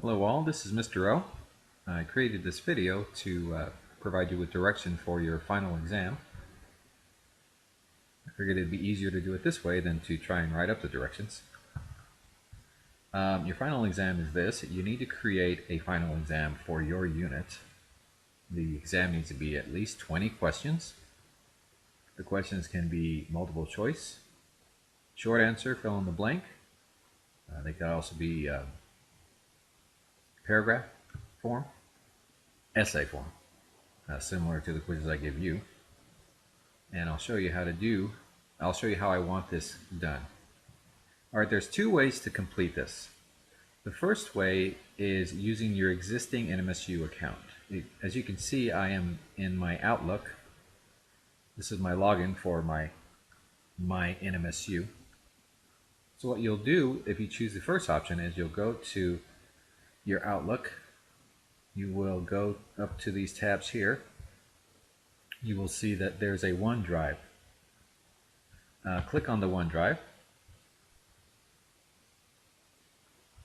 Hello all, this is Mr. O. I created this video to provide you with direction for your final exam. I figured it'd be easier to do it this way than to try and write up the directions. Your final exam is this. You need to create a final exam for your unit. The exam needs to be at least 20 questions. The questions can be multiple choice, short answer, fill in the blank. They could also be paragraph form, essay form, similar to the quizzes I give you. And I'll show you how I want this done. All right, there's two ways to complete this. The first way is using your existing NMSU account. As you can see, I am in my Outlook. This is my login for my NMSU. So what you'll do if you choose the first option is you'll go to your Outlook. You will go up to these tabs here. You will see that there's a OneDrive. Click on the OneDrive.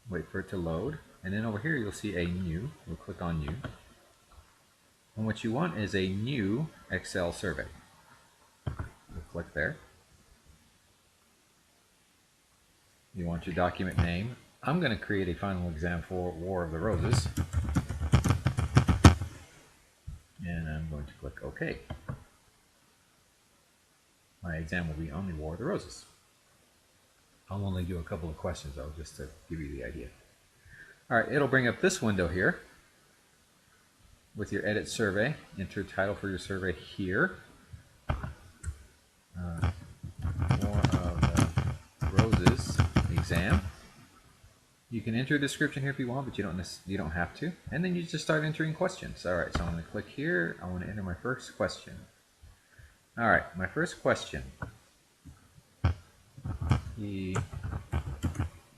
Wait for it to load. And then over here you'll see a new. We'll click on new. And what you want is a new Excel survey. We'll click there. You want your document name. I'm going to create a final exam for War of the Roses. And I'm going to click OK. My exam will be on the War of the Roses. I'll only do a couple of questions though, just to give you the idea. All right, it'll bring up this window here with your edit survey. Enter title for your survey here. War of the Roses exam. You can enter a description here if you want, but you don't have to. And then you just start entering questions. All right, so I'm going to click here. I want to enter my first question. All right, my first question. The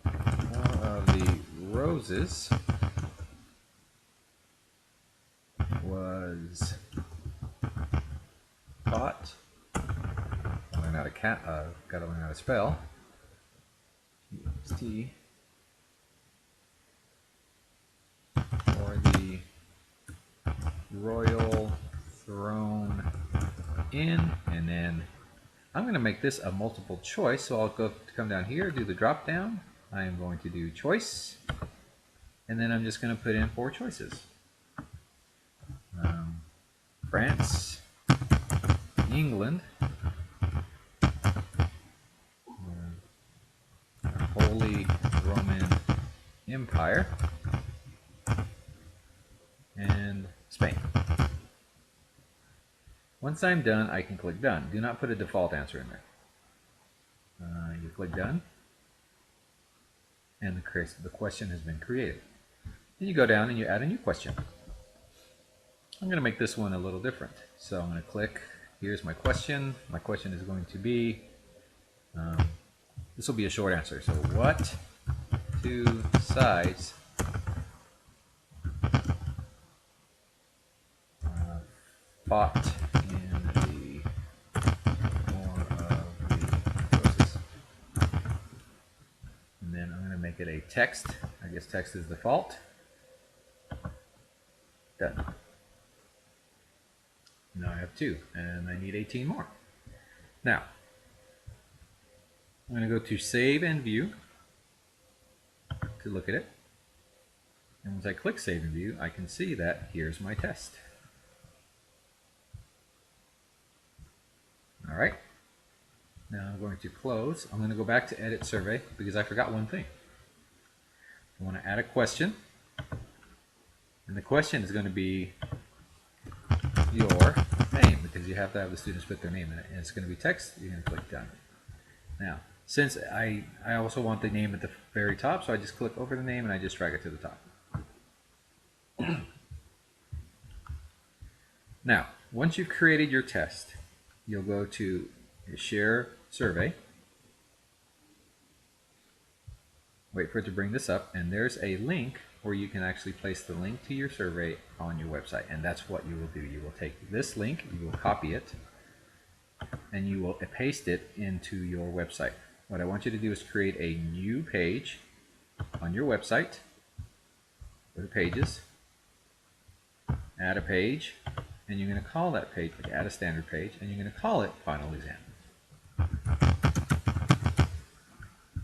War of the Roses was fought. Learn how to gotta learn how to spell. T for the royal throne in, and then I'm going to make this a multiple choice, so I'll come down here, do the drop down. I am going to do choice, and then I'm just going to put in 4 choices. France, England, Holy Roman Empire, and Spain. Once I'm done, I can click done. Do not put a default answer in there. You click done, and the question has been created. Then you go down and you add a new question. I'm going to make this one a little different. So I'm going to click, here's my question. My question is going to be, this will be a short answer. So what two sides fought in the War of the Roses? And then I'm going to make it a text. I guess text is default. Done. Now I have 2, and I need 18 more. Now, I'm going to go to Save and View to look at it. And once I click Save and View, I can see that here's my test. All right. Now I'm going to close. I'm going to go back to Edit Survey because I forgot one thing. I want to add a question. And the question is going to be your name, because you have to have the students put their name in it. And it's going to be text. You're going to click Done. Now, since I also want the name at the very top, so I just click over the name and I just drag it to the top. Now, once you've created your test, you'll go to your Share Survey. Wait for it to bring this up, and there's a link where you can actually place the link to your survey on your website, and that's what you will do. You will take this link, you will copy it, and you will paste it into your website. What I want you to do is create a new page on your website. Go to Pages, add a page, and you're going to call that page, like add a standard page, and you're going to call it Final Exam.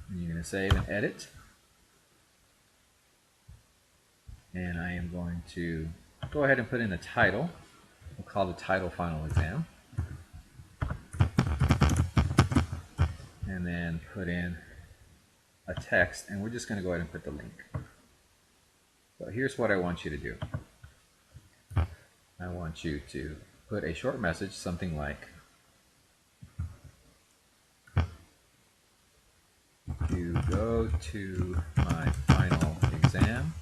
And you're going to save and edit. And I am going to go ahead and put in the title. We'll call the title Final Exam. And then put in a text, and we're just going to go ahead and put the link. So here's what I want you to do. I want you to put a short message, something like, to go to my final exam,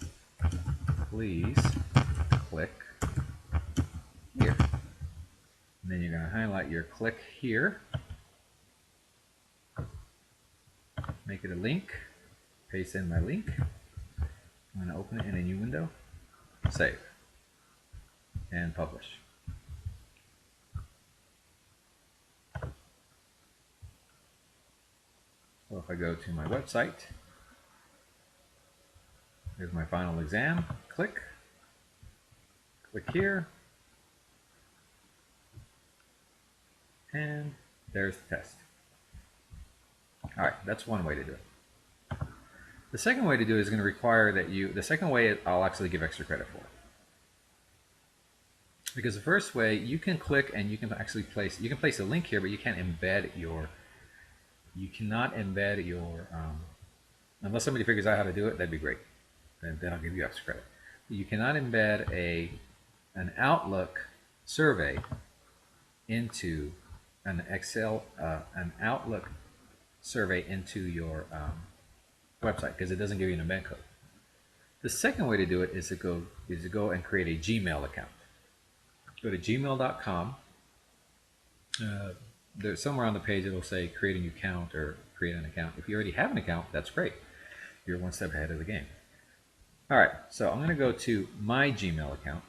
please click here. And then you're going to highlight your click here, make it a link, paste in my link. I'm going to open it in a new window, save, and publish. So if I go to my website, here's my final exam, click here, and there's the test. All right, that's one way to do it. The second way to do it is going to require that the second way I'll actually give extra credit for. Because the first way, you can click and you can actually place a link here, but you can't embed you cannot embed your, unless somebody figures out how to do it, that'd be great. And then I'll give you extra credit. You cannot embed an Outlook survey into an Outlook survey into your website, because it doesn't give you an embed code. The second way to do it is to go and create a Gmail account. Go to gmail.com. There's somewhere on the page it'll say create a new account or create an account. If you already have an account, that's great. You're one step ahead of the game. All right, so I'm going to go to my Gmail account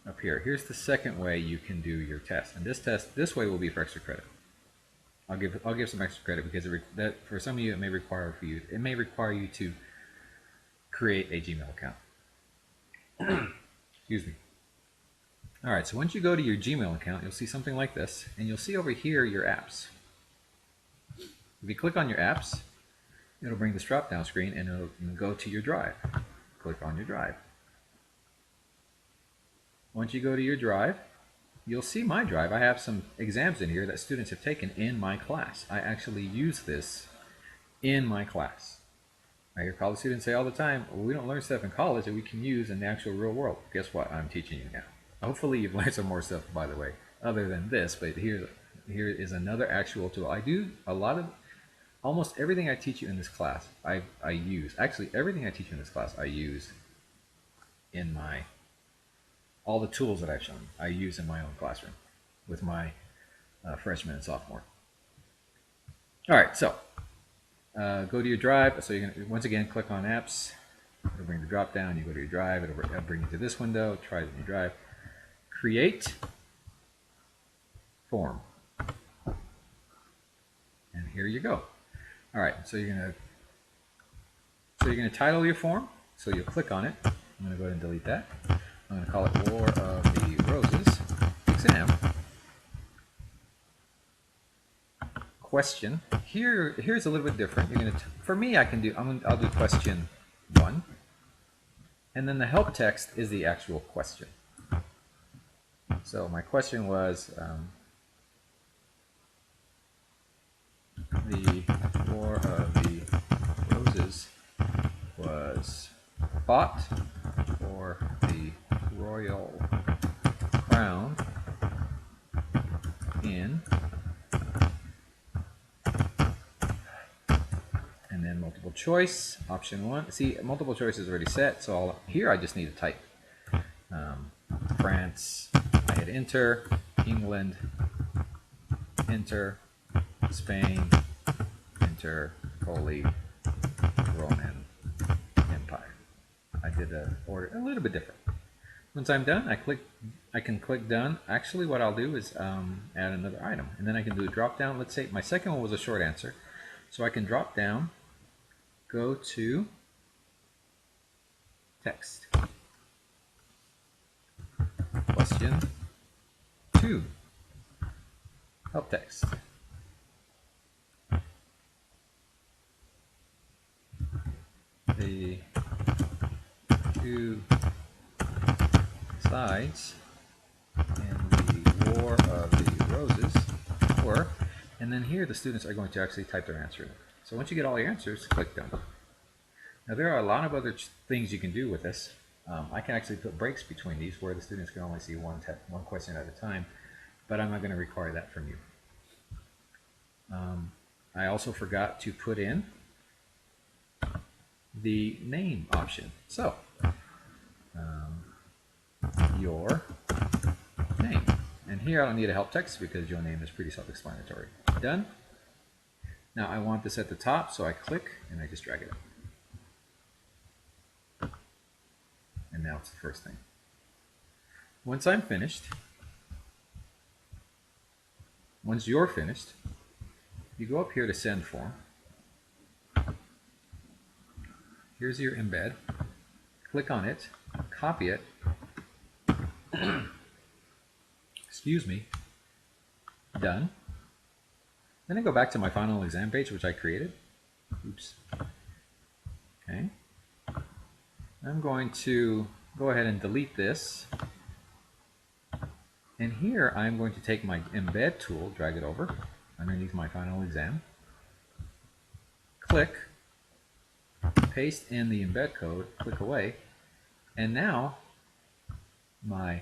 up here. Here's the second way you can do your test, and this way will be for extra credit. I'll give some extra credit because that for some of you it may require you to create a Gmail account. Excuse me. All right, so once you go to your Gmail account, you'll see something like this, and you'll see over here your apps. If you click on your apps, it'll bring this drop-down screen, and it'll go to your drive. Click on your drive. Once you go to your drive, you'll see my drive. I have some exams in here that students have taken in my class. I actually use this in my class. I hear college students say all the time, well, we don't learn stuff in college that we can use in the actual real world. Guess what? I'm teaching you now. Hopefully you've learned some more stuff, by the way, other than this, but here is another actual tool. I do almost everything I teach you in this class, I use. Actually, everything I teach you in this class, I use in all the tools that I've shown, I use in my own classroom with my freshmen and sophomore. All right, so go to your drive. So you're going to, once again, click on apps. It'll bring the drop down. You go to your drive. It'll bring you to this window. Try it in your drive. Create form. And here you go. All right, so you're gonna title your form. So you'll click on it. I'm gonna go ahead and delete that. I'm gonna call it War of the Roses Exam. Question. Here's a little bit different. You're gonna for me, I'll do question 1, and then the help text is the actual question. So my question was, the War of the Roses was fought for the royal crown in, and then multiple choice, option 1. See, multiple choice is already set, so here I just need to type France, I hit enter, England, enter, Spain, enter, Holy Roman Empire. I did the order a little bit different. Once I'm done, I can click done. Actually, what I'll do is add another item, and then I can do a drop down. Let's say my second one was a short answer, so I can drop down, go to text. Question 2, help text. The 2 sides in the War of the Roses were, and then here the students are going to actually type their answer in. So once you get all your answers, click done. Now there are a lot of other things you can do with this. I can actually put breaks between these where the students can only see one question at a time, but I'm not going to require that from you. I also forgot to put in the name option. So, your name. And here I don't need a help text because your name is pretty self-explanatory. Done. Now I want this at the top, so I click and I just drag it up. And now it's the first thing. Once I'm finished, once you're finished, you go up here to send form. Here's your embed. Click on it, copy it. Excuse me. Done. Then I go back to my final exam page, which I created. Oops. Okay. I'm going to go ahead and delete this. And here I'm going to take my embed tool, drag it over underneath my final exam. Click, paste in the embed code, click away, and now my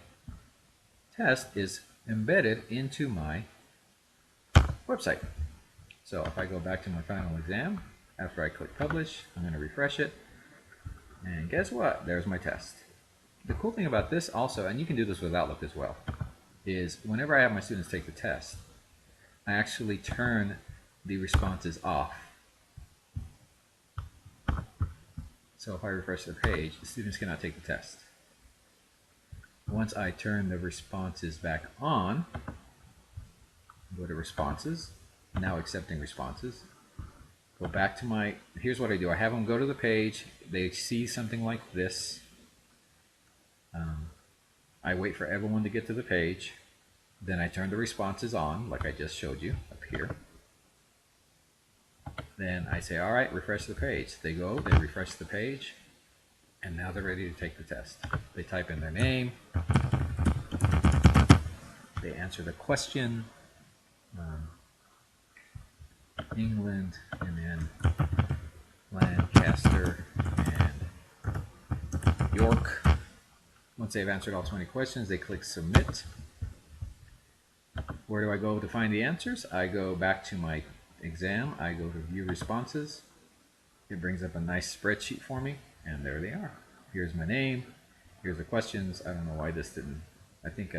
test is embedded into my website. So if I go back to my final exam, after I click publish, I'm going to refresh it, and guess what? There's my test. The cool thing about this also, and you can do this with Outlook as well, is whenever I have my students take the test, I actually turn the responses off. So if I refresh the page, the students cannot take the test. Once I turn the responses back on, go to responses, now accepting responses, go back to my, here's what I do. I have them go to the page, they see something like this. I wait for everyone to get to the page, then I turn the responses on, like I just showed you up here. Then I say, all right, refresh the page. They go, they refresh the page, and now they're ready to take the test. They type in their name, they answer the question, England, and then Lancaster and York. Once they've answered all 20 questions, they click submit. Where do I go to find the answers? I go back to my exam, I go to view responses. It brings up a nice spreadsheet for me, and there they are. Here's my name, here's the questions. I don't know why this didn't, I think,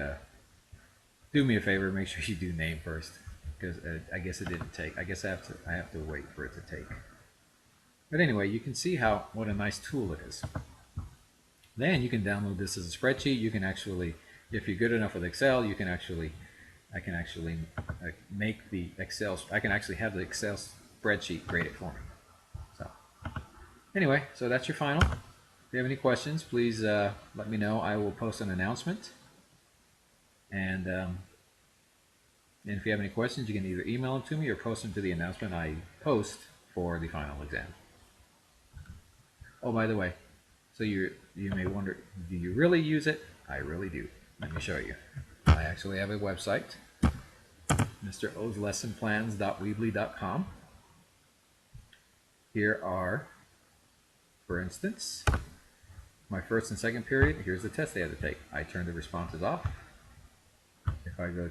do me a favor, make sure you do name first, because I guess it didn't take. I guess I have to wait for it to take. But anyway, you can see what a nice tool it is. Then you can download this as a spreadsheet. You can actually, if you're good enough with Excel, you can actually, I can actually make the Excel, I can actually have the Excel spreadsheet grade it for me. So anyway, so that's your final. If you have any questions, please let me know. I will post an announcement. And if you have any questions, you can either email them to me or post them to the announcement I post for the final exam. Oh, by the way, so you may wonder, do you really use it? I really do. Let me show you. I actually have a website, MrO'sLessonPlans.weebly.com. Here are, for instance, my first and second period. Here's the test they had to take. I turn the responses off. If I go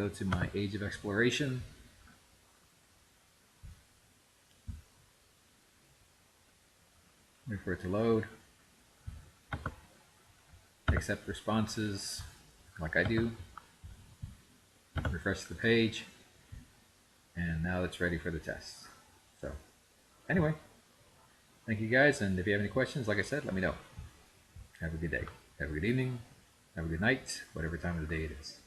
to my Age of Exploration, wait for it to load, accept responses like I do, refresh the page, and now it's ready for the test. So anyway, thank you guys, and if you have any questions, like I said, let me know. Have a good day, have a good evening, have a good night, whatever time of the day it is.